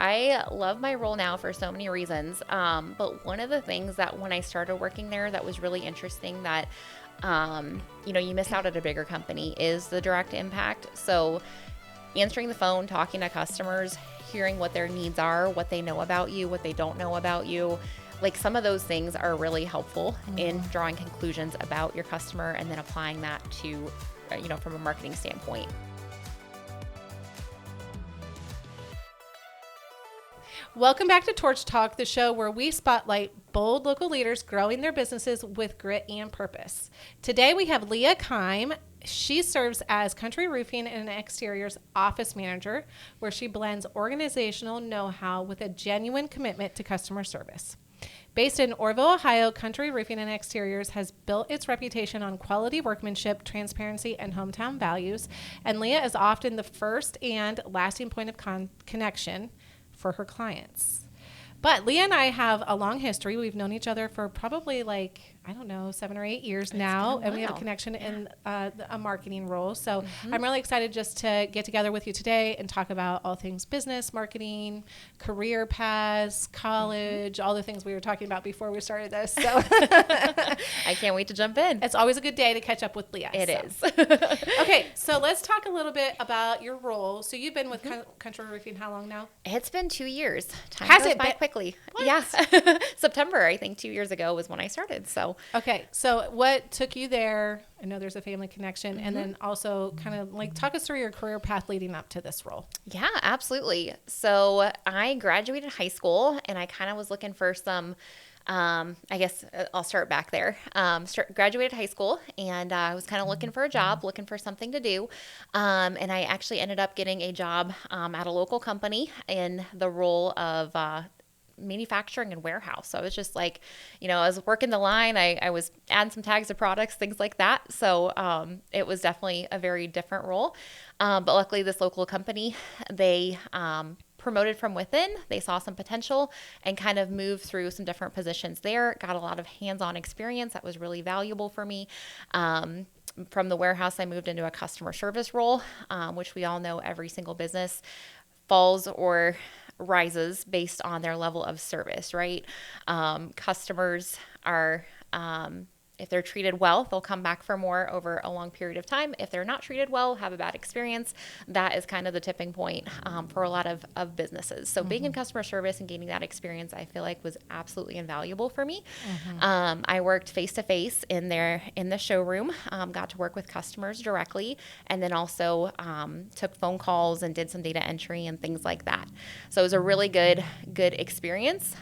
I love my role now for so many reasons. But one of the things that when I started working there that was really interesting that, you miss out at a bigger company is the direct impact. So answering the phone, talking to customers, hearing what their needs are, what they know about you, what they don't know about you. Like some of those things are really helpful in drawing conclusions about your customer and then applying that to, from a marketing standpoint. Welcome back to Torch Talk, the show where we spotlight bold local leaders growing their businesses with grit and purpose. Today we have Leah Keim. She serves as Country Roofing and Exteriors office manager, where she blends organizational know-how with a genuine commitment to customer service. Based in Orrville, Ohio, Country Roofing and Exteriors has built its reputation on quality workmanship, transparency, and hometown values, and Leah is often the first and lasting point of connection for her clients. But Leah and I have a long history. We've known each other for probably 7 or 8 years now, and we have a connection in a marketing role. So I'm really excited just to get together with you today and talk about all things business, marketing, career paths, college, all the things we were talking about before we started this. So I can't wait to jump in. It's always a good day to catch up with Leah. It is. Okay, so let's talk a little bit about your role. So you've been with Country Roofing how long now? It's been 2 years. Time Has goes it by been? quickly. What? Yeah. September, I think 2 years ago was when I started. So okay, so what took you there? I know there's a family connection, and then also kind of talk us through your career path leading up to this role. Yeah, absolutely. So I graduated high school, and I kind of was looking for some. I guess I'll start back there. Graduated high school, and I was kind of looking for a job, looking for something to do. And I actually ended up getting a job at a local company in the role of manufacturing and warehouse. So I was just I was working the line. I was adding some tags of products, things like that. So it was definitely a very different role. But luckily, this local company, they promoted from within. They saw some potential and kind of moved through some different positions there. Got a lot of hands-on experience that was really valuable for me. From the warehouse, I moved into a customer service role, which we all know every single business falls or rises based on their level of service, right? Customers are, if they're treated well, they'll come back for more over a long period of time. If they're not treated well, have a bad experience, that is kind of the tipping point for a lot of businesses. So being in customer service and gaining that experience, I feel like was absolutely invaluable for me. I worked face-to-face in the showroom, got to work with customers directly, and then also took phone calls and did some data entry and things like that. So it was a really good experience.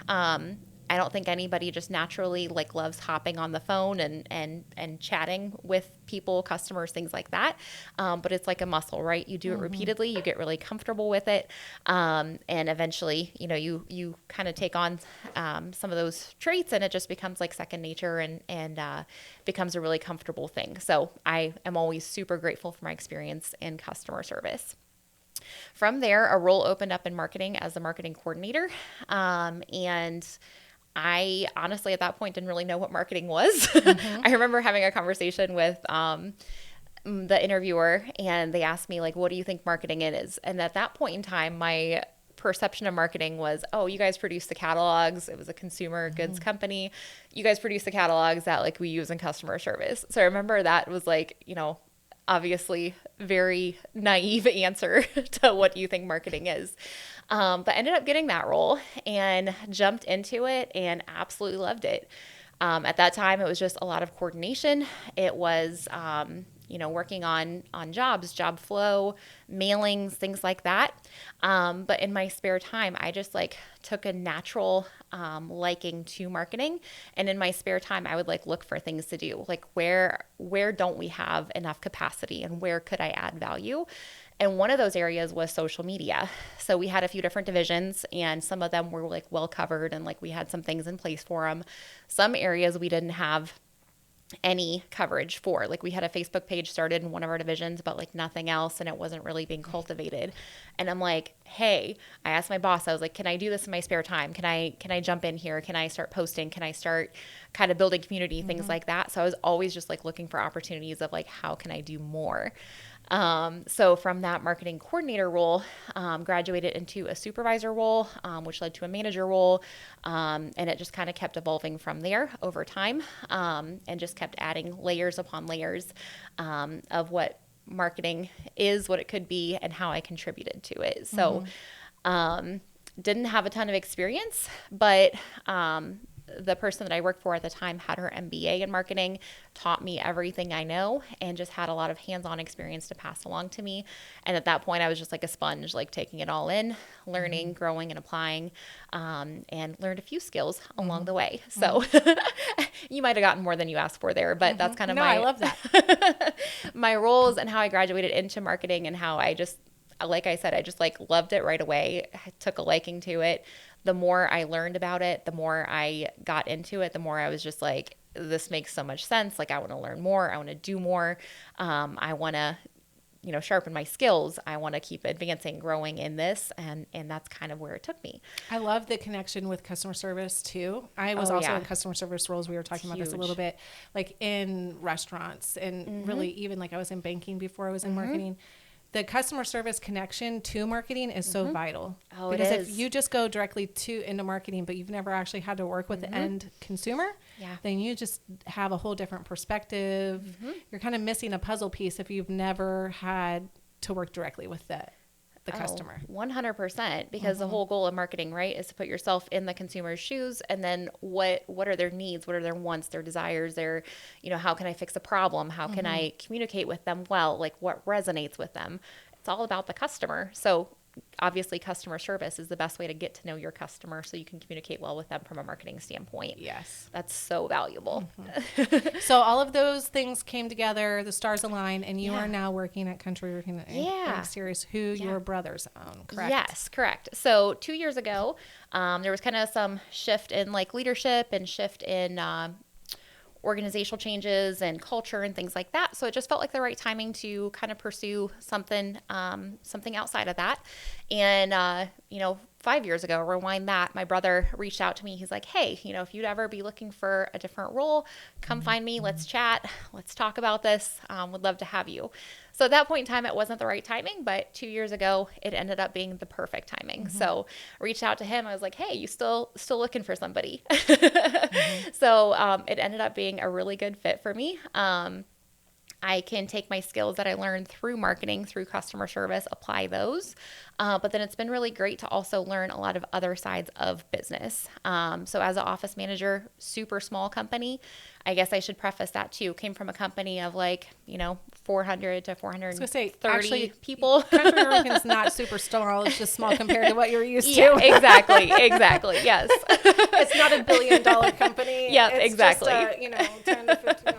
I don't think anybody just naturally loves hopping on the phone and chatting with people, customers, things like that. But it's like a muscle, right? You do it repeatedly, you get really comfortable with it. And eventually, you kind of take on some of those traits and it just becomes like second nature and becomes a really comfortable thing. So I am always super grateful for my experience in customer service. From there, a role opened up in marketing as the marketing coordinator. And I honestly, at that point, didn't really know what marketing was. I remember having a conversation with the interviewer, and they asked me, what do you think marketing is? And at that point in time, my perception of marketing was, oh, you guys produce the catalogs. It was a consumer goods company. You guys produce the catalogs that we use in customer service. So I remember that was obviously very naive answer to what do you think marketing is. But ended up getting that role and jumped into it and absolutely loved it. At that time, it was just a lot of coordination. It was, working on jobs, job flow, mailings, things like that. But in my spare time, I just took a natural liking to marketing. And in my spare time, I would look for things to do. Where don't we have enough capacity and where could I add value? And one of those areas was social media. So we had a few different divisions and some of them were well covered and we had some things in place for them. Some areas we didn't have any coverage for. We had a Facebook page started in one of our divisions, but nothing else, and it wasn't really being cultivated. And I'm hey, I asked my boss, I was can I do this in my spare time? Can I jump in here? Can I start posting? Can I start kind of building community, things like that? So I was always just looking for opportunities of how can I do more? So from that marketing coordinator role, graduated into a supervisor role, which led to a manager role. And it just kind of kept evolving from there over time, and just kept adding layers upon layers of what marketing is, what it could be, and how I contributed to it. So didn't have a ton of experience, but the person that I worked for at the time had her MBA in marketing, taught me everything I know, and just had a lot of hands-on experience to pass along to me. And at that point, I was just like a sponge, like taking it all in, learning, growing, and applying, and learned a few skills along the way. So you might have gotten more than you asked for there, but that's kind of I love that. my roles and how I graduated into marketing, and how I just, like I said, I just like loved it right away. I took a liking to it. The more I learned about it, the more I got into it, the more I was just like, this makes so much sense. Like, I want to learn more. I want to do more. I want to, sharpen my skills. I want to keep advancing, growing in this. And that's kind of where it took me. I love the connection with customer service too. I was also in customer service roles. We were talking about this a little bit, like in restaurants, and really even like I was in banking before I was in marketing. The customer service connection to marketing is so vital. Oh, because it is. if you just go directly into marketing, but you've never actually had to work with the end consumer, then you just have a whole different perspective. You're kind of missing a puzzle piece if you've never had to work directly with the customer. 100%, because the whole goal of marketing, right, is to put yourself in the consumer's shoes, and then what are their needs, what are their wants, their desires, their, how can I fix a problem? How can I communicate with them well? Like, what resonates with them? It's all about the customer. So obviously customer service is the best way to get to know your customer, so you can communicate well with them from a marketing standpoint. Yes. That's so valuable. So all of those things came together, the stars aligned, and you are now working at Country Roofing Series, who your brothers own, correct? Yes, correct. So 2 years ago, there was kind of some shift in like leadership and shift in organizational changes and culture and things like that. So it just felt like the right timing to kind of pursue something outside of that. And, 5 years ago, rewind that, my brother reached out to me. He's like, hey, if you'd ever be looking for a different role, come find me. Let's chat. Let's talk about this. Would love to have you. So at that point in time, it wasn't the right timing, but 2 years ago, it ended up being the perfect timing. So I reached out to him. I was like, hey, you still looking for somebody? So it ended up being a really good fit for me. I can take my skills that I learned through marketing, through customer service, apply those. But then it's been really great to also learn a lot of other sides of business. So as an office manager, super small company, I guess I should preface that too. Came from a company of 400 to 430 people. Country Roofing is not super small. It's just small compared to what you're used to. Yeah, exactly. Yes. It's not $1 billion company. Yeah, it's exactly. Just 10 to 15,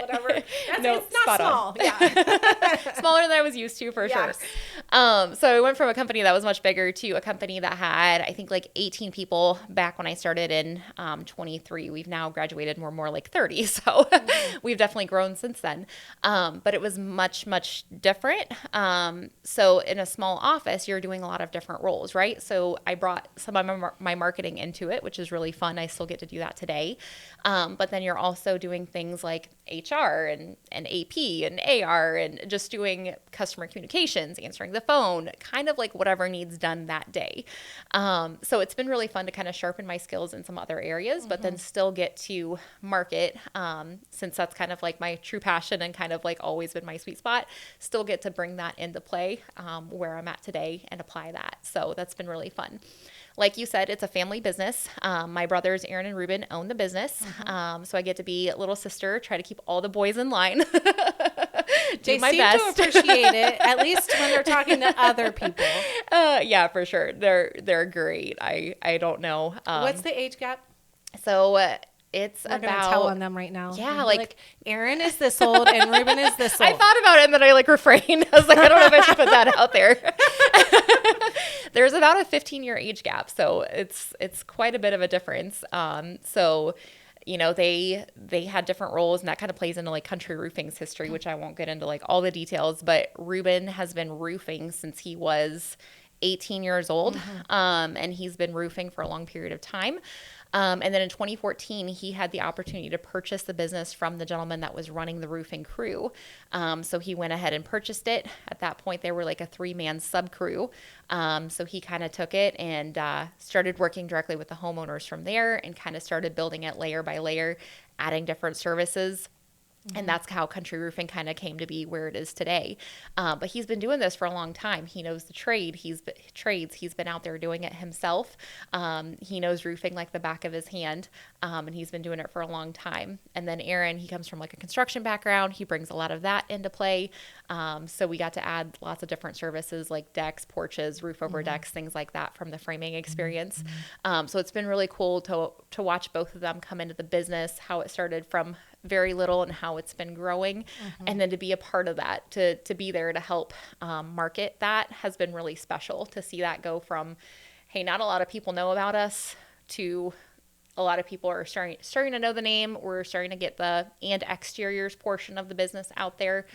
whatever. It's not small. On. Yeah. Smaller than I was used to, for sure. So I went from a company that was much bigger to a company that had, I think, 18 people back when I started in 23. We've now graduated. We're more like 30. So we've definitely grown since then. But it was much, much different. So in a small office, you're doing a lot of different roles, right? So I brought some of my marketing into it, which is really fun. I still get to do that today. But then you're also doing things like HR and AP and AR and just doing customer communications, answering the phone, kind of like whatever needs done that day. So it's been really fun to kind of sharpen my skills in some other areas, but then still get to market, since that's kind of like my true passion and kind of like always been my sweet spot, still get to bring that into play where I'm at today and apply that. So that's been really fun. Like you said, it's a family business. My brothers, Aaron and Ruben, own the business. So I get to be a little sister, try to keep all the boys in line. They my seem best. to appreciate it, at least when they're talking to other people. Yeah, for sure. They're great. I don't know. What's the age gap? So it's We're about gonna tell on them right now. Yeah, like Aaron is this old and Ruben is this old. I thought about it and then I refrained. I was like, I don't know if I should put that out there. There's about a 15-year age gap, so it's quite a bit of a difference. So they had different roles, and that kind of plays into Country Roofing's history, which I won't get into all the details, but Ruben has been roofing since he was 18 years old. And he's been roofing for a long period of time. And then in 2014, he had the opportunity to purchase the business from the gentleman that was running the roofing crew. So he went ahead and purchased it. At that point, they were like a 3-man sub crew. So he kind of took it and started working directly with the homeowners from there and kind of started building it layer by layer, adding different services. And that's how Country Roofing kind of came to be where it is today. But he's been doing this for a long time. He knows the trade. He's been out there doing it himself. He knows roofing like the back of his hand, and he's been doing it for a long time. And then Aaron, he comes from like a construction background. He brings a lot of that into play. So we got to add lots of different services like decks, porches, roof over decks, things like that from the framing experience. So it's been really cool to watch both of them come into the business, how it started from very little and how it's been growing. And then to be a part of that, to be there to help market that has been really special. To see that go from, hey, not a lot of people know about us, to a lot of people are starting to know the name. We're starting to get the and exteriors portion of the business out there,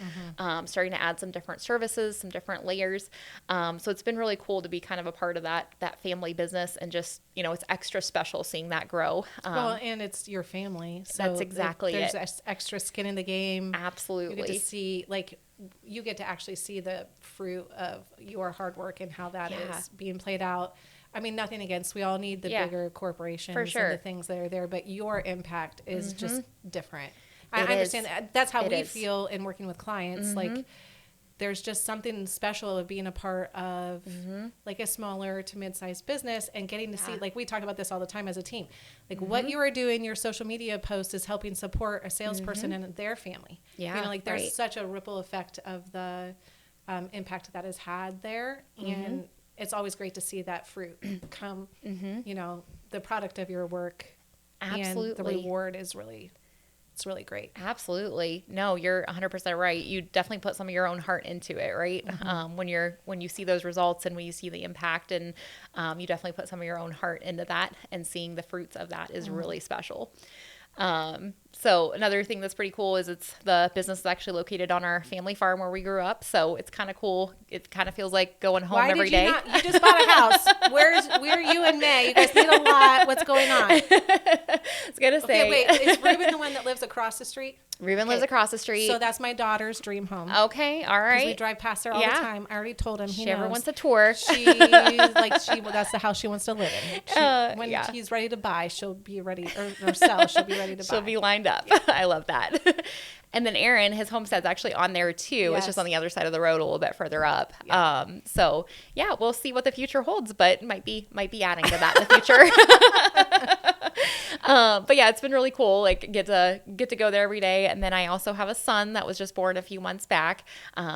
starting to add some different services, some different layers. So it's been really cool to be kind of a part of that family business, and just, it's extra special seeing that grow. Well, and it's your family. So that's exactly it. There's extra skin in the game. Absolutely. You get to see, you get to actually see the fruit of your hard work and how that is being played out. I mean, nothing against, we all need the bigger corporations and the things that are there, but your impact is just different. I understand that. That's how we feel in working with clients. Like, there's just something special of being a part of like a smaller to mid-sized business and getting to see, like we talk about this all the time as a team, like what you are doing, your social media post is helping support a salesperson and their family. There's such a ripple effect of the impact that has had there. And it's always great to see that fruit come, the product of your work. Absolutely. And the reward is it's really great. Absolutely. No, you're 100% right. You definitely put some of your own heart into it, right? When you see those results and when you see the impact, and you definitely put some of your own heart into that, and seeing the fruits of that is really special. So another thing that's pretty cool is the business is actually located on our family farm where we grew up. So it's kind of cool. It kind of feels like going home every day. You just bought a house. Where are you in May? You guys need a lot. What's going on? I was going to say. Okay, wait. Is Ruben the one that lives across the street? Ruben lives across the street. So that's my daughter's dream home. Okay, all right. We drive past there all the time. I already told him. She ever wants a tour. That's the house she wants to live in. When she's ready to buy, she'll be ready, or sell, she'll be ready to buy. She'll be lined up. Yeah. I love that. And then Aaron, his homestead's actually on there too. Yes. It's just on the other side of the road, a little bit further up. Yeah. We'll see what the future holds, but might be adding to that in the future. But yeah, it's been really cool. Like get to go there every day. And then I also have a son that was just born a few months back.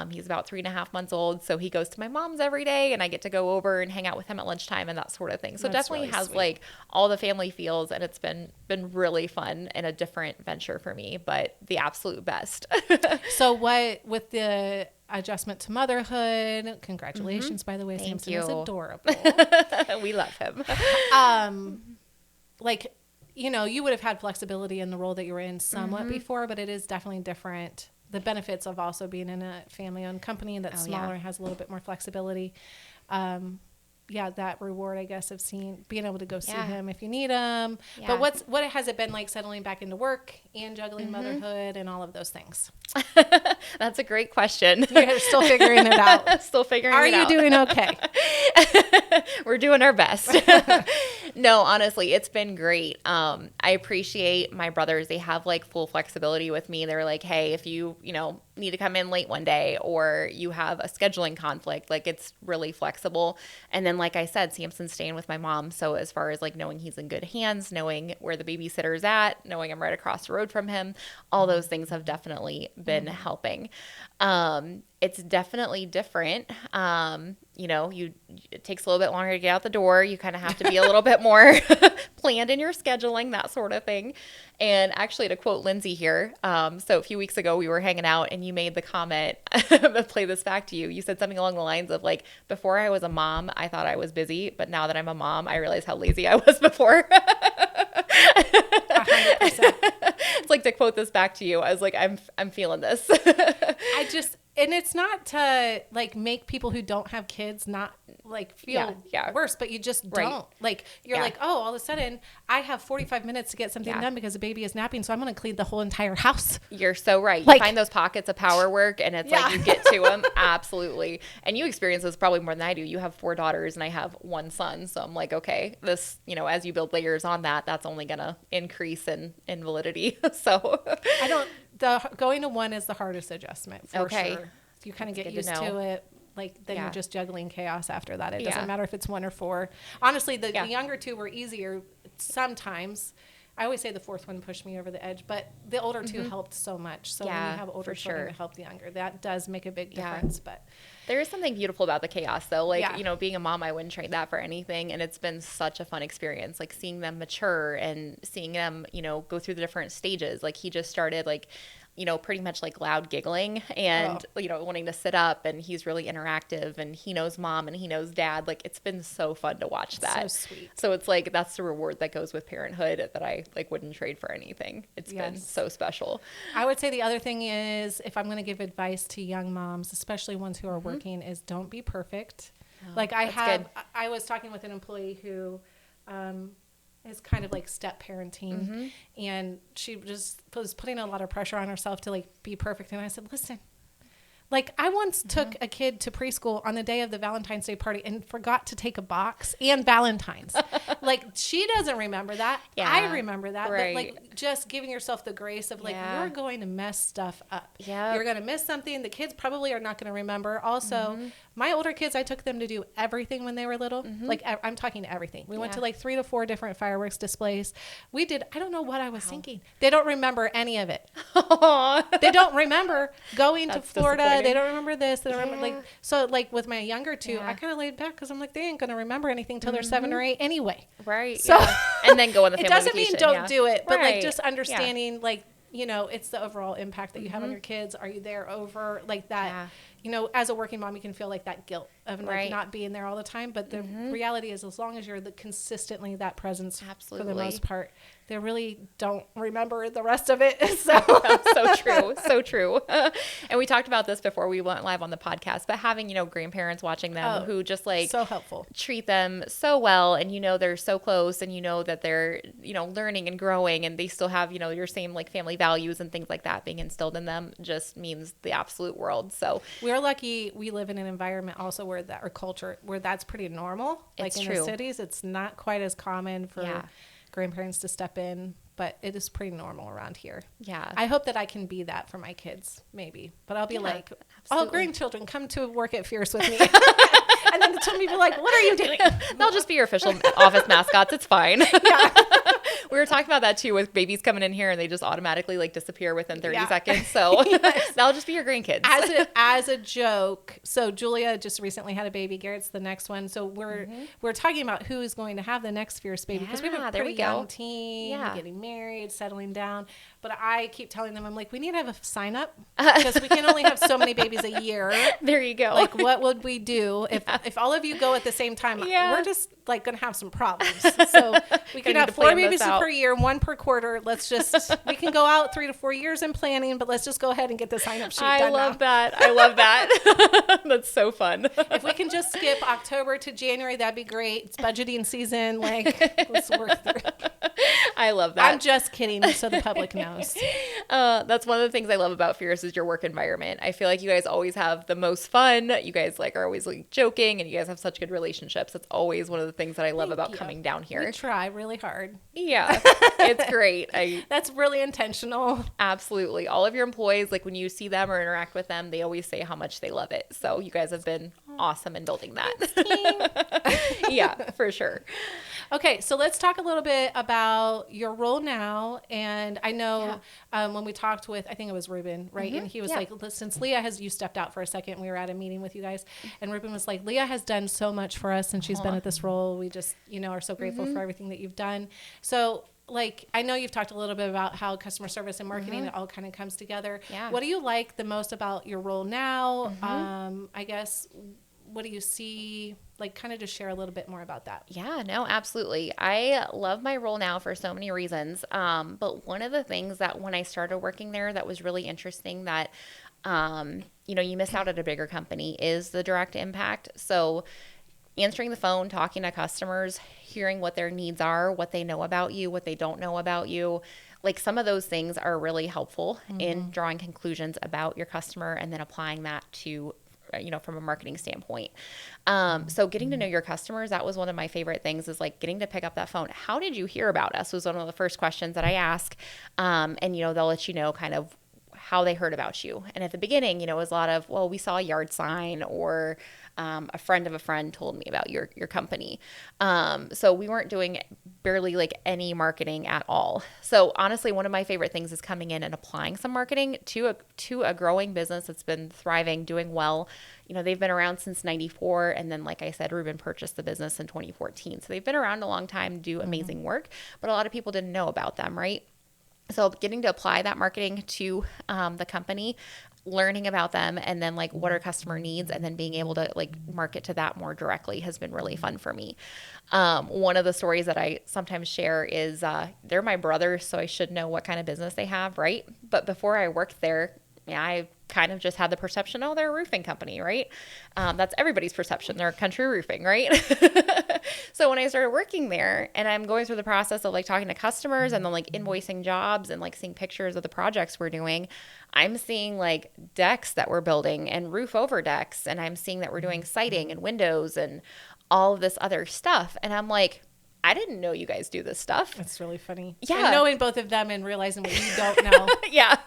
He's about 3.5 months old. So he goes to my mom's every day, and I get to go over and hang out with him at lunchtime and that sort of thing. So that's definitely really has sweet. Like all the family feels, and it's been really fun and a different venture for me, but the absolute best. So what with the adjustment to motherhood, congratulations, by the way. Thank Samson you. is adorable. We love him. You would have had flexibility in the role that you were in somewhat before, but it is definitely different. The benefits of also being in a family-owned company that's smaller has a little bit more flexibility. That reward, I guess, of being able to go see him if you need him. Yeah. But what has it been like settling back into work and juggling motherhood and all of those things? That's a great question. You're still figuring it out. Still figuring it out. Are you doing okay? We're doing our best. No, honestly, it's been great. I appreciate my brothers. They have like full flexibility with me. They're like, hey, if you need to come in late one day or you have a scheduling conflict, like it's really flexible. And then, like I said, Samson's staying with my mom. So as far as like knowing he's in good hands, knowing where the babysitter's at, knowing I'm right across the road from him, all those things have definitely been helping. It's definitely different. It takes a little bit longer to get out the door. You kind of have to be a little bit more planned in your scheduling, that sort of thing. And actually, to quote Lindsey here, so a few weeks ago we were hanging out and you made the comment, I'll play this back to you. You said something along the lines of like, before I was a mom, I thought I was busy, but now that I'm a mom, I realize how lazy I was before. 100%. It's like, to quote this back to you, I was like, I'm feeling this. and it's not to like make people who don't have kids not like feel worse, but you just don't like, you're like, oh, all of a sudden I have 45 minutes to get something done because the baby is napping. So I'm going to clean the whole entire house. You're so right. Like, you find those pockets of power work and it's like you get to them. Absolutely. And you experience this probably more than I do. You have 4 daughters and I have 1 son. So I'm like, okay, this, you know, as you build layers on that, that's only going to increase in validity. So going to 1 is the hardest adjustment for sure. You kind of get used to it. Like, then you're just juggling chaos after that. It doesn't matter if it's 1 or 4. Honestly, the younger 2 were easier sometimes. I always say the 4th one pushed me over the edge, but the older 2 helped so much. So when you have older children to help the younger, that does make a big difference. But there is something beautiful about the chaos, though. Like, you know, being a mom, I wouldn't trade that for anything. And it's been such a fun experience, like seeing them mature and seeing them, you know, go through the different stages. Like, he just started like, you know, pretty much like loud giggling and, you know, wanting to sit up, and he's really interactive and he knows mom and he knows dad. Like, it's been so fun to watch that. So sweet. So it's like, that's the reward that goes with parenthood that I like wouldn't trade for anything. It's been so special. I would say the other thing is, if I'm going to give advice to young moms, especially ones who are working, is don't be perfect. Like I was talking with an employee who, is kind of like step parenting, and she just was putting a lot of pressure on herself to like be perfect. And I said, listen, like, I once took a kid to preschool on the day of the Valentine's Day party and forgot to take a box and Valentine's. Like, she doesn't remember that. I remember that. But like, just giving yourself the grace of like, you're going to mess stuff up. You're going to miss something. The kids probably are not going to remember. Also, my older kids, I took them to do everything when they were little. Like, I'm talking everything. We went to like 3 to 4 different fireworks displays. We did, I don't know what I was thinking. They don't remember any of it. They don't remember going to Florida. They don't remember this. They don't remember, like, so like with my younger 2, I kind of laid back because I'm like, they ain't going to remember anything till they're 7 or 8 anyway. Right. So, and then go on the family it doesn't vacation, mean don't do it, but like just understanding, like, you know, it's the overall impact that you have on your kids. Are you there over like that? You know, as a working mom, you can feel like that guilt of like not being there all the time. But the reality is, as long as you're consistently that presence for the most part, they really don't remember the rest of it. So so true. So true. And we talked about this before we went live on the podcast, but having, you know, grandparents watching them who just like so helpful, treat them so well. And, you know, they're so close and, you know, that they're, you know, learning and growing and they still have, you know, your same like family values and things like that being instilled in them just means the absolute world. So we're lucky we live in an environment also where that, or culture where that's pretty normal. Like in the cities, it's not quite as common for grandparents to step in, but it is pretty normal around here. I hope that I can be that for my kids, maybe. But I'll be like, all grandchildren, come to work at Fierce with me. And then somebody will be like, what are you doing? They'll just be your official office mascots. It's fine. We were talking about that too with babies coming in here and they just automatically like disappear within 30 seconds. So that'll just be your grandkids. As a joke. So Julia just recently had a baby. Garrett's the next one. So we're talking about who is going to have the next Fierce baby because we have a pretty young teen, getting married, settling down. But I keep telling them, I'm like, we need to have a sign up because we can only have so many babies a year. There you go. Like, what would we do if all of you go at the same time? We're just like going to have some problems. So we can have 4 babies per year, 1 per quarter. Let's just, we can go out 3 to 4 years in planning, but let's just go ahead and get the sign up sheet done. I love that. That's so fun. If we can just skip October to January, that'd be great. It's budgeting season. Like, let's work through it. I love that. I'm just kidding, so the public knows. That's one of the things I love about Fierce is your work environment. I feel like you guys always have the most fun. You guys like are always like joking and you guys have such good relationships. That's always one of the things that I love about coming down here. We try really hard. Yeah, it's great. That's really intentional. Absolutely. All of your employees, like when you see them or interact with them, they always say how much they love it. So you guys have been awesome in building that. Yeah, for sure. Okay, so let's talk a little bit about your role now. And I know when we talked with, I think it was Ruben, right? And he was like, since you stepped out for a second, we were at a meeting with you guys. And Ruben was like, Leah has done so much for us and she's been at this role. We just, you know, are so grateful for everything that you've done. So like, I know you've talked a little bit about how customer service and marketing, it all kind of comes together. What do you like the most about your role now? I guess, what do you see? Like, kind of just share a little bit more about that. Yeah, no, absolutely. I love my role now for so many reasons. But one of the things that when I started working there that was really interesting that you miss out at a bigger company is the direct impact. So answering the phone, talking to customers, hearing what their needs are, what they know about you, what they don't know about you. Like some of those things are really helpful in drawing conclusions about your customer and then applying that to, from a marketing standpoint. So getting to know your customers, that was one of my favorite things, is like getting to pick up that phone. How did you hear about us was one of the first questions that I ask. And, they'll let you know kind of how they heard about you. And at the beginning, it was a lot of, well, we saw a yard sign, or a friend of a friend told me about your company. So we weren't doing barely like any marketing at all. So honestly, one of my favorite things is coming in and applying some marketing to a growing business that's been thriving, doing well. They've been around since 94. And then, like I said, Ruben purchased the business in 2014. So they've been around a long time, do amazing work, but a lot of people didn't know about them, right? So getting to apply that marketing to the company, learning about them, and then like what are customer needs, and then being able to like market to that more directly has been really fun for me. One of the stories that I sometimes share is they're my brothers, so I should know what kind of business they have, right? But before I worked there, I kind of just had the perception, oh, they're a roofing company, right? That's everybody's perception. They're country roofing, right? So when I started working there and I'm going through the process of like talking to customers and then like invoicing jobs and like seeing pictures of the projects we're doing, I'm seeing like decks that we're building and roof over decks. And I'm seeing that we're doing siding and windows and all of this other stuff. And I'm like, I didn't know you guys do this stuff. That's really funny. Yeah. And knowing both of them and realizing what you don't know. Yeah.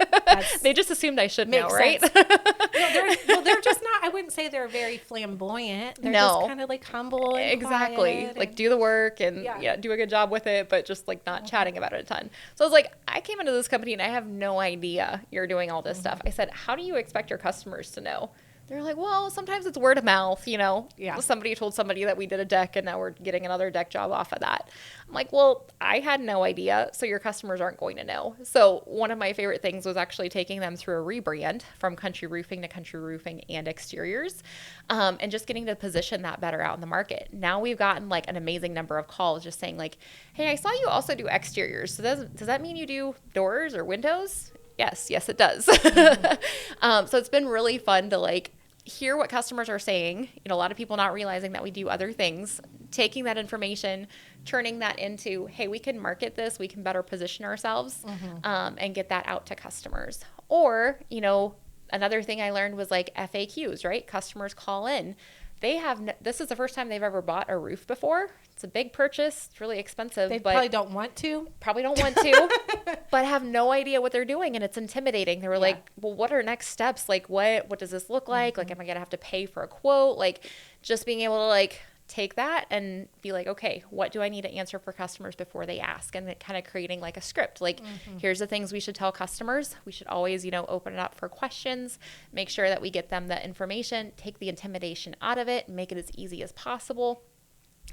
They just assumed I should know, right? They're just not, I wouldn't say they're very flamboyant. They're just kind of like humble and exactly. Like do the work and do a good job with it, but just like not chatting about it a ton. So I was like, I came into this company and I have no idea you're doing all this stuff. I said, how do you expect your customers to know? They're like, well, sometimes it's word of mouth, Yeah. Somebody told somebody that we did a deck and now we're getting another deck job off of that. I'm like, well, I had no idea, so your customers aren't going to know. So one of my favorite things was actually taking them through a rebrand from country roofing to country roofing and exteriors, and just getting to position that better out in the market. Now we've gotten like an amazing number of calls just saying like, hey, I saw you also do exteriors. So does that mean you do doors or windows? Yes, it does. So it's been really fun to like hear what customers are saying. A lot of people not realizing that we do other things, taking that information, turning that into, hey, we can market this, we can better position ourselves, and get that out to customers. Or, another thing I learned was like FAQs, right? Customers call in. This is the first time they've ever bought a roof before. It's a big purchase. It's really expensive. They probably don't want to. But have no idea what they're doing. And it's intimidating. They were like, well, what are next steps? Like, what does this look like? Like, am I going to have to pay for a quote? Like, just being able to like take that and be like, okay, what do I need to answer for customers before they ask? And then kind of creating like a script. Like, here's the things we should tell customers. We should always, open it up for questions, make sure that we get them the information, take the intimidation out of it, make it as easy as possible.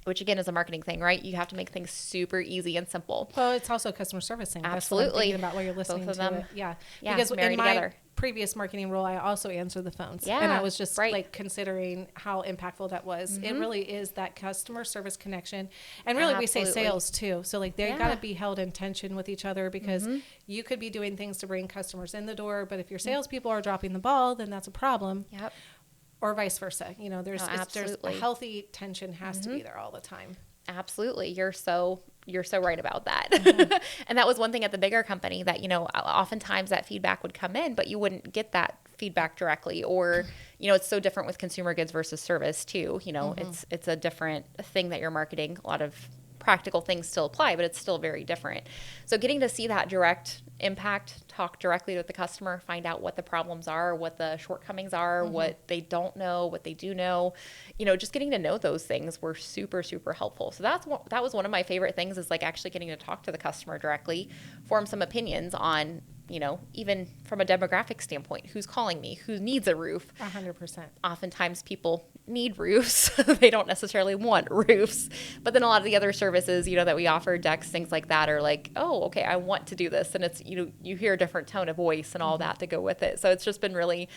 Which again is a marketing thing, right? You have to make things super easy and simple. Well, it's also a customer service thing. Absolutely. That's what I'm thinking about while you're listening Both of to them. it. Yeah. Because in my previous marketing role, I also answered the phones. Yeah. And I was just like considering how impactful that was. It really is that customer service connection. And really we say sales too. So like they got to be held in tension with each other, because you could be doing things to bring customers in the door, but if your salespeople are dropping the ball, then that's a problem. Yep. Or vice versa. There's a healthy tension has to be there all the time. Absolutely. You're so right about that. And that was one thing at the bigger company that, oftentimes that feedback would come in, but you wouldn't get that feedback directly. Or, it's so different with consumer goods versus service too. It's a different thing that you're marketing. A lot of practical things still apply, but it's still very different. So getting to see that direct impact, talk directly with the customer, find out what the problems are, what the shortcomings are, what they don't know, what they do know, just getting to know those things were super, super helpful. So that was one of my favorite things, is like actually getting to talk to the customer directly, form some opinions on, even from a demographic standpoint, who's calling me, who needs a roof. 100%. Oftentimes people need roofs. They don't necessarily want roofs. But then a lot of the other services, that we offer, decks, things like that, are like, oh, okay, I want to do this. And it's, you hear a different tone of voice and all that to go with it. So it's just been really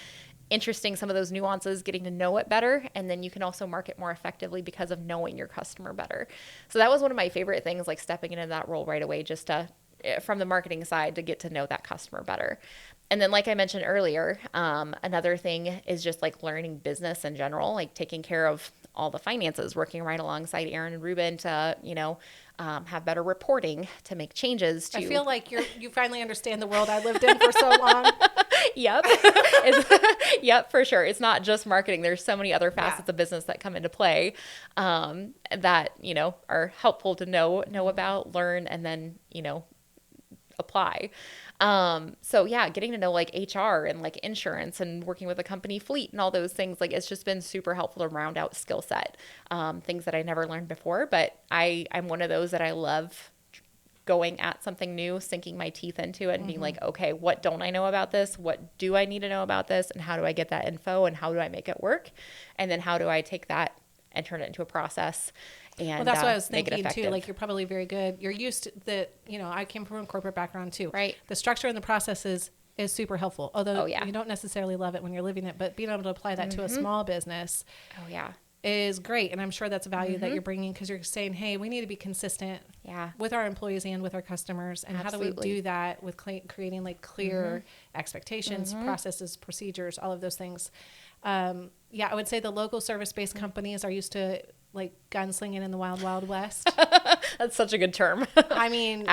interesting, some of those nuances, getting to know it better. And then you can also market more effectively because of knowing your customer better. So that was one of my favorite things, like stepping into that role right away, just to from the marketing side to get to know that customer better. And then, like I mentioned earlier, another thing is just like learning business in general, like taking care of all the finances, working right alongside Aaron and Ruben to, have better reporting, to make changes to. I feel like you finally understand the world I lived in for so long. Yep. Yep, for sure. It's not just marketing. There's so many other facets of business that come into play that, are helpful to know about, learn, and then, apply. So yeah, getting to know like HR and like insurance and working with a company fleet and all those things, like it's just been super helpful to round out skill set, things that I never learned before. But I'm one of those that I love going at something new, sinking my teeth into it and being like, okay, what don't I know about this? What do I need to know about this? And how do I get that info? And how do I make it work? And then how do I take that and turn it into a process? And well, that's what I was thinking too. Like you're probably very good. You're used to the, I came from a corporate background too. Right. The structure and the processes is super helpful. Although you don't necessarily love it when you're living it, but being able to apply that to a small business. Oh yeah. Is great. And I'm sure that's a value that you're bringing because you're saying, hey, we need to be consistent with our employees and with our customers. And Absolutely. How do we do that with creating like clear expectations, processes, procedures, all of those things. I would say the local service-based companies are used to like gunslinging in the wild, wild west. That's such a good term. I mean,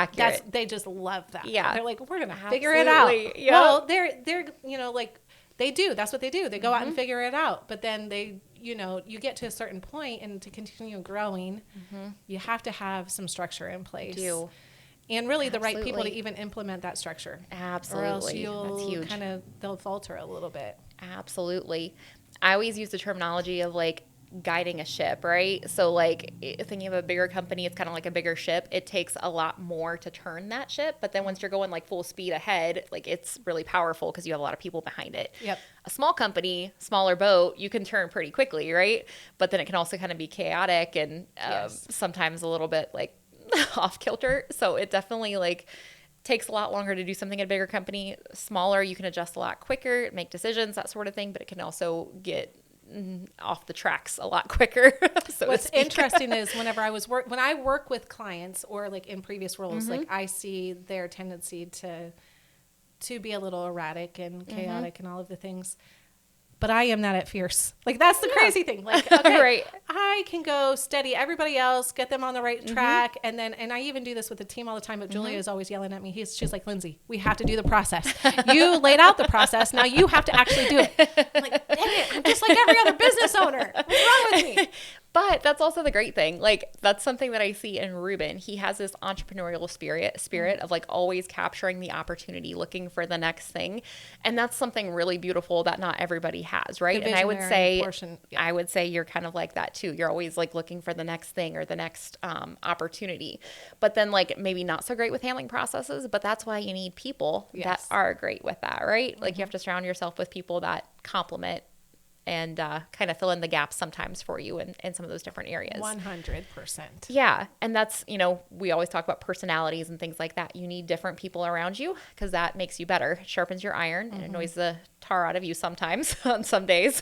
they just love that. Yeah. They're like, we're going to figure it out. Yep. Well, they're, like they do, that's what they do. They go out and figure it out, but then they, you get to a certain point and to continue growing, you have to have some structure in place. You do. And really the right people to even implement that structure. Absolutely. Or else you'll That's huge. they'll falter a little bit. Absolutely. I always use the terminology of like guiding a ship, right? So like thinking of a bigger company, it's kind of like a bigger ship. It takes a lot more to turn that ship. But then once you're going like full speed ahead, like it's really powerful because you have a lot of people behind it. Yep. A small company, smaller boat, you can turn pretty quickly, right? But then it can also kind of be chaotic and sometimes a little bit like off kilter. So it definitely like takes a lot longer to do something at a bigger company. Smaller, you can adjust a lot quicker, make decisions, that sort of thing. But it can also get off the tracks a lot quicker. What's interesting is when I work with clients or like in previous roles, like I see their tendency to be a little erratic and chaotic and all of the things. But I am not at fierce. Like that's the crazy thing. Like, okay, right. I can go steady everybody else, get them on the right track. And I even do this with the team all the time, but Julia is always yelling at me. She's like, Lindsey, we have to do the process. You laid out the process. Now you have to actually do it. I'm like, dang it. I'm just like every other business owner. What's wrong with me? But that's also the great thing. Like that's something that I see in Ruben. He has this entrepreneurial spirit of like always capturing the opportunity, looking for the next thing. And that's something really beautiful that not everybody has, right? And I would say you're kind of like that too. You're always like looking for the next thing or the next opportunity. But then like maybe not so great with handling processes, but that's why you need people that are great with that, right? Like you have to surround yourself with people that complement and kind of fill in the gaps sometimes for you in some of those different areas. 100%. Yeah. And that's, we always talk about personalities and things like that. You need different people around you because that makes you better. It sharpens your iron and annoys the tar out of you sometimes on some days.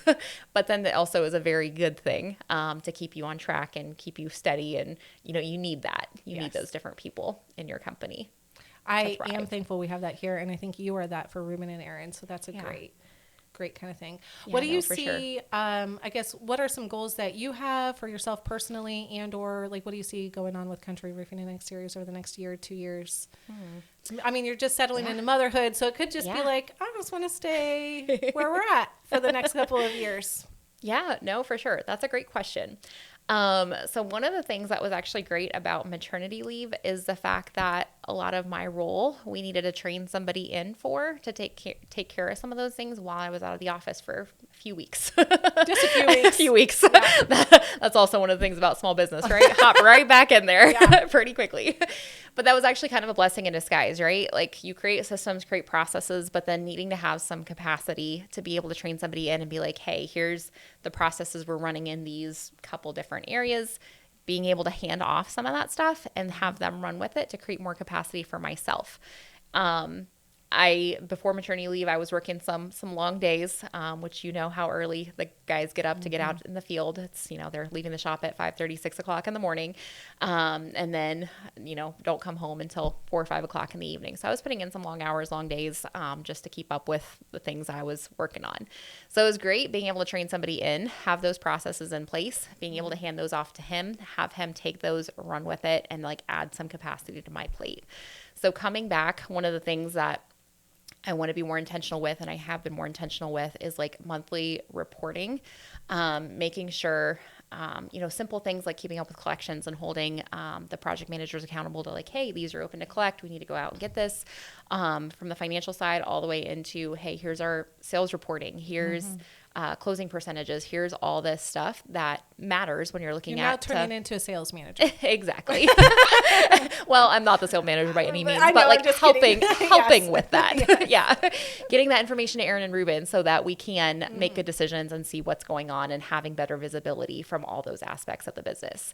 But then it also is a very good thing to keep you on track and keep you steady. And, you need that. You need those different people in your company. I am thankful we have that here. And I think you are that for Ruben and Aaron. So that's a great kind of thing. What do you see, I guess, what are some goals that you have for yourself personally and or like what do you see going on with Country Roofing and Exteriors over the next year, 2 years? I mean, you're just settling into motherhood, so it could just be like, I just want to stay where we're at for the next couple of years. Yeah, no, for sure. That's a great question. So one of the things that was actually great about maternity leave is the fact that a lot of my role, we needed to train somebody in to take care of some of those things while I was out of the office for a few weeks. Just a few weeks. A few weeks. Yeah. That's also one of the things about small business, right? Hop right back in there pretty quickly. But that was actually kind of a blessing in disguise, right? Like you create systems, create processes, but then needing to have some capacity to be able to train somebody in and be like, hey, here's the processes we're running in these couple different areas, being able to hand off some of that stuff and have them run with it to create more capacity for myself. before maternity leave, I was working some long days, which you know how early the guys get up to get out in the field. It's, they're leaving the shop at 5:30, 6 o'clock in the morning. And then, don't come home until 4 or 5 o'clock in the evening. So I was putting in some long hours, long days, just to keep up with the things I was working on. So it was great being able to train somebody in, have those processes in place, being able to hand those off to him, have him take those, run with it, and like add some capacity to my plate. So coming back, one of the things that I want to be more intentional with, and I have been more intentional with, is like monthly reporting, making sure, simple things like keeping up with collections and holding the project managers accountable to like, hey, these are open to collect. We need to go out and get this, from the financial side all the way into, hey, here's our sales reporting. Here's closing percentages. Here's all this stuff that matters when you're looking You're now at turning into a sales manager. Exactly. Well, I'm not the sales manager by any means, I know, but like helping Yes. with that. Yes. Yeah. Getting that information to Aaron and Ruben so that we can make good decisions and see what's going on and having better visibility from all those aspects of the business.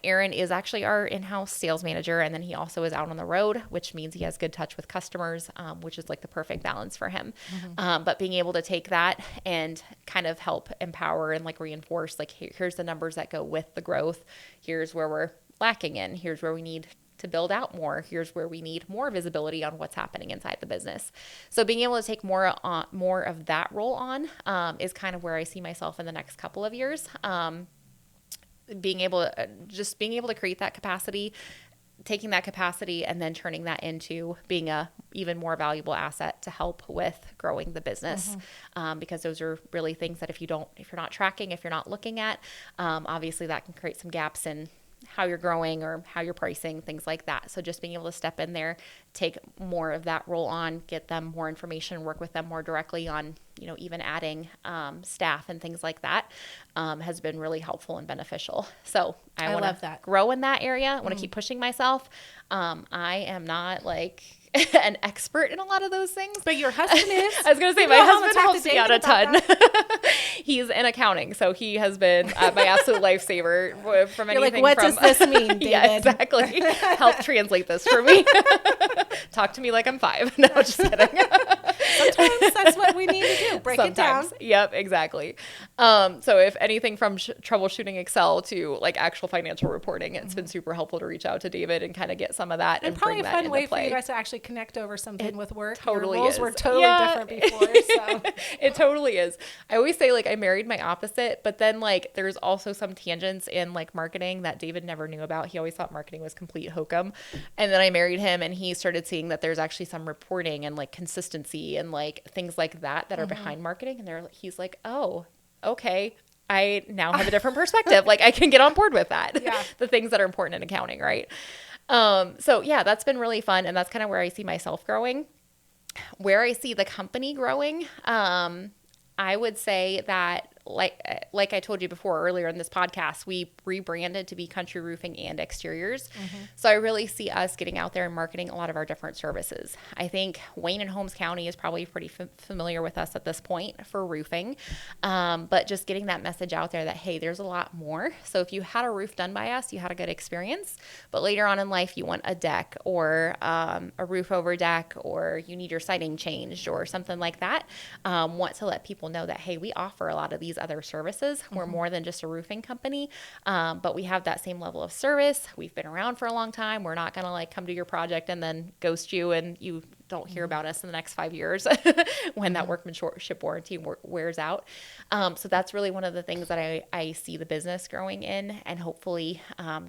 Aaron is actually our in-house sales manager, and then he also is out on the road, which means he has good touch with customers, which is like the perfect balance for him. But being able to take that and kind of help empower and like reinforce, like, here's the numbers that go with the growth. Here's where we're lacking in. Here's where we need to build out more. Here's where we need more visibility on what's happening inside the business. So being able to take more of that role on is kind of where I see myself in the next couple of years. Being able to create that capacity, taking that capacity and then turning that into being a even more valuable asset to help with growing the business. Because those are really things that if you're not tracking, if you're not looking at, obviously that can create some gaps in how you're growing or how you're pricing, things like that. So just being able to step in there, take more of that role on, get them more information, work with them more directly on, even adding staff and things like that, has been really helpful and beneficial. So I want to grow in that area. I want to keep pushing myself. I am not like an expert in a lot of those things. But your husband is. I was going to say, my husband helps me out a ton. He's in accounting, so he has been my absolute lifesaver from You're anything. Like, what does this mean, David? Yeah, exactly. Help translate this for me. Talk to me like I'm 5. No, just kidding. Sometimes that's what we need to do. Break it down. Yep, exactly. So if anything from troubleshooting Excel to like actual financial reporting, it's been super helpful to reach out to David and kind of get some of that and bring that into play. Probably a fun way for you guys to actually connect over something with work. Totally Your roles is. were totally different before. So. It totally is. I always say like I married my opposite, but then like there's also some tangents in like marketing that David never knew about. He always thought marketing was complete hokum. And then I married him and he started seeing that there's actually some reporting and like consistency and like things like that are behind marketing. And he's like, oh, okay. I now have a different perspective. Like I can get on board with that. Yeah. The things that are important in accounting, right? So yeah, that's been really fun. And that's kind of where I see myself growing. Where I see the company growing, I would say that like I told you before earlier in this podcast, we rebranded to be Country Roofing and Exteriors. So I really see us getting out there and marketing a lot of our different services. I think Wayne and Holmes County is probably pretty familiar with us at this point for roofing. But just getting that message out there that, hey, there's a lot more. So if you had a roof done by us, you had a good experience, but later on in life, you want a deck or a roof over deck, or you need your siding changed or something like that. Want to let people know that, hey, we offer a lot of these other services. We're more than just a roofing company, but we have that same level of service. We've been around for a long time. We're not going to like come to your project and then ghost you and you don't hear about us in the next 5 years when that workmanship warranty wears out. So that's really one of the things that I see the business growing in, and hopefully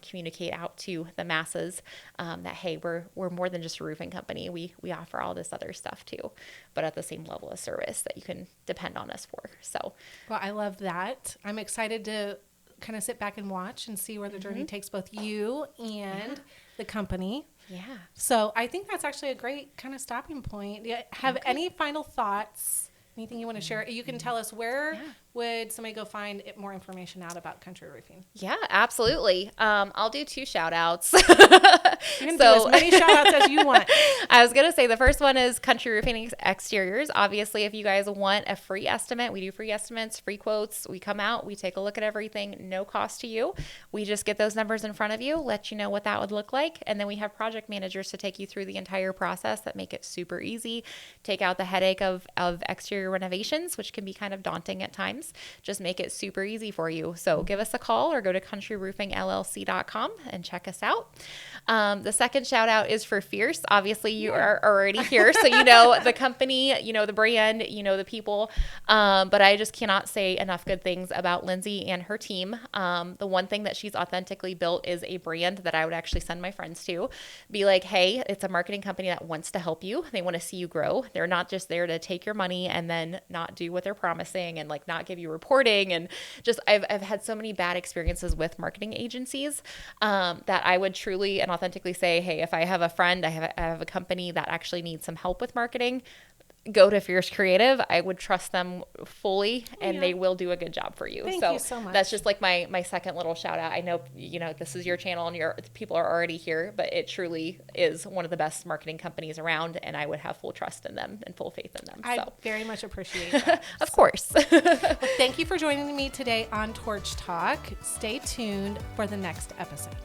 communicate out to the masses that, hey, we're more than just a roofing company. We offer all this other stuff too, but at the same level of service that you can depend on us for. So, well, I love that. I'm excited to kind of sit back and watch and see where the journey takes both you and the company. Yeah. So I think that's actually a great kind of stopping point. Have any final thoughts? Anything you want to share? You can tell us where would somebody go find more information out about Country Roofing? Yeah, absolutely. I'll do 2 shout outs. You can do as many shout outs as you want. I was going to say the first one is Country Roofing Exteriors. Obviously, if you guys want a free estimate, we do free estimates, free quotes. We come out, we take a look at everything, no cost to you. We just get those numbers in front of you, let you know what that would look like. And then we have project managers to take you through the entire process that make it super easy, take out the headache of exterior renovations, which can be kind of daunting at times. Just make it super easy for you. So give us a call or go to countryroofinglLC.com and check us out. The second shout out is for Fierce. Obviously, you are already here, so you know the company, you know the brand, you know the people. But I just cannot say enough good things about Lindsey and her team. The one thing that she's authentically built is a brand that I would actually send my friends to. Be like, hey, it's a marketing company that wants to help you. They want to see you grow. They're not just there to take your money and then not do what they're promising and like not give you reporting. And just I've had so many bad experiences with marketing agencies that I would truly and authentically say, hey, if I have a friend, I have a company that actually needs some help with marketing, go to Fierce Creative. I would trust them fully and they will do a good job for you. Thank you so much. That's just like my second little shout out. I know, you know, this is your channel and your people are already here, but it truly is one of the best marketing companies around and I would have full trust in them and full faith in them. I very much appreciate that. Of course. Well, thank you for joining me today on Torch Talk. Stay tuned for the next episode.